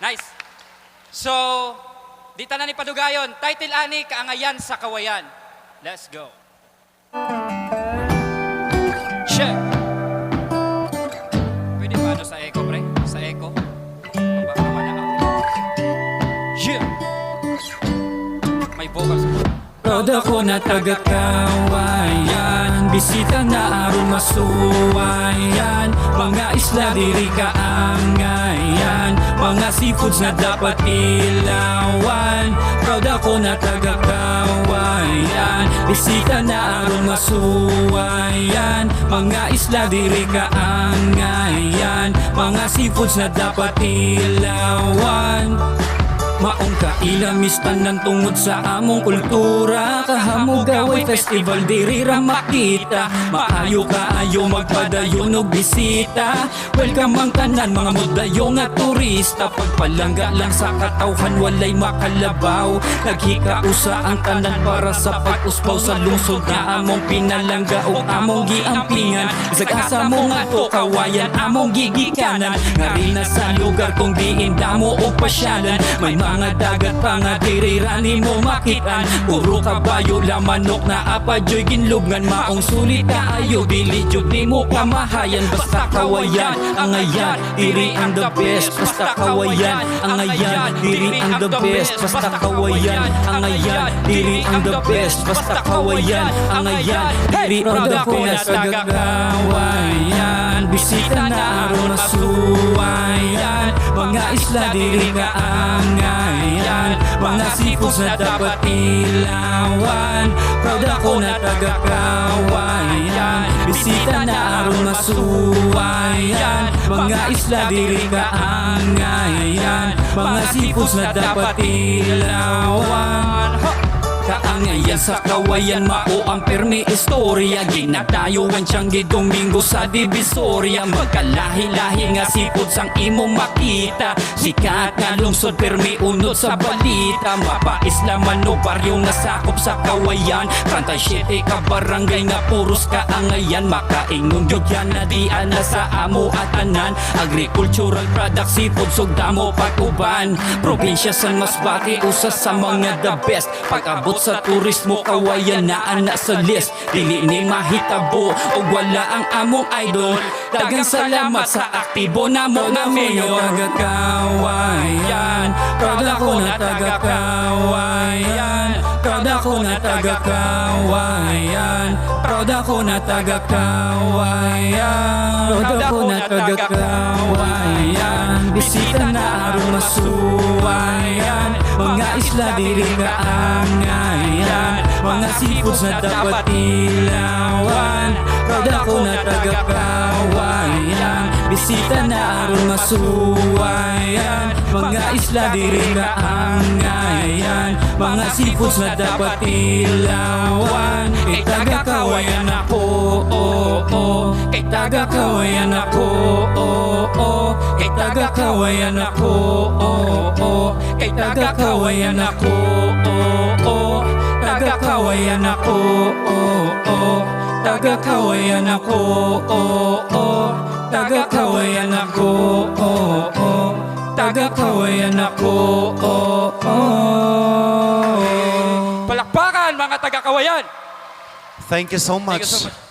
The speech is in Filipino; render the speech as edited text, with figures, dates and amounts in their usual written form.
Nice. So, di tanan ni padugayon, title ani kaangayan sa kawayan. Let's go. Check. Pwede ba ano sa echo, pre? Sa echo? Baka naman na ako. Yeah. May vocals. Proud ako na taga-kawayan, bisita na aron masuwayan. Mga isla diri kaangayan, mga seafoods na dapat ilawan. Proud ako na taga-kawayan, bisita na aron masuwayan. Mga isla diri kaangayan, mga seafoods na dapat ilawan. Maong kailamis tanan tungod sa among kultura, kahamog gaway festival diri ra makita. Maayo kaayo magpadayon og bisita, welcome ang tanan mga modayo nga turista. Pagpalangga lang sa katawhan walay makalabaw, naghikausa ang tanan para sa pag-uspaw sa lungsod na among pinalangga o among giampingan. Isag-asa mo nga to kawayan among gigikanan, nga rin na sa lugar kung diin damo o pasyalan. May mga dagat pa nga diri rani mo makitan, puro kabayo lamanok na apadyoy ginlubngan. Maong sulit kaayo dili jud nimo kamahayan, basta kawayan angayan diri ang the best. Basta kawayan angayan diri ang the best. Basta kawayan angayan diri ang the best. Basta kawayan angayan diri ang the best. Kawayan bisita na aron masuwayan, mga isla diri kaangayan, mga seafoods na dapat ilawan. Proud ako na taga-kawayan, bisita na aron masuwayan, mga isla diri kaangayan, mga seafoods na dapat ilawan. Kaangayan sa kawayan mao ang permi istorya, ginagdayuan siyang Domingo sa Divisoria. Magkalahi-lahi nga seafood sang imong makita, sikat nga lungsod permi unod sa balita. Mapaisla man o baryo nga sakop sa kawayan, 37 ka barangay nga puros kaangayan. Makaingon gyud yan na dian na sa amo at anan, agricultural products, seafood sug damo pag-uban. Probinsya sa Masbate usa sa mga the best, pag-abot sa turismo kawayan na ana sa list. Dili ni mahitabo og wala ang among idol. Daghang salamat sa aktibo namo nga mayor. Taga-kawayan, proud ako na taga-kawayan, proud ako na taga-kawayan, proud ako na taga-kawayan, proud ako na taga-kawayan. Bisita na aron masuwayan, mga isla diri kaangayan, mga seafoods na dapat ilawan. Proud ako na taga-kawayan, bisita na aron masuwayan, mga isla diri kaangayan, mga seafoods na dapat ilawan. Kay taga-kawayan ako, kay taga-kawayan ako, kay taga-kawayan ako, kay taga-kawayan ako, taga-kawayan ako, taga-kawayan ako, taga-kawayan ako, taga-kawayan ako. Palakpakan mga taga-kawayan. Thank you so Thank much. you so much.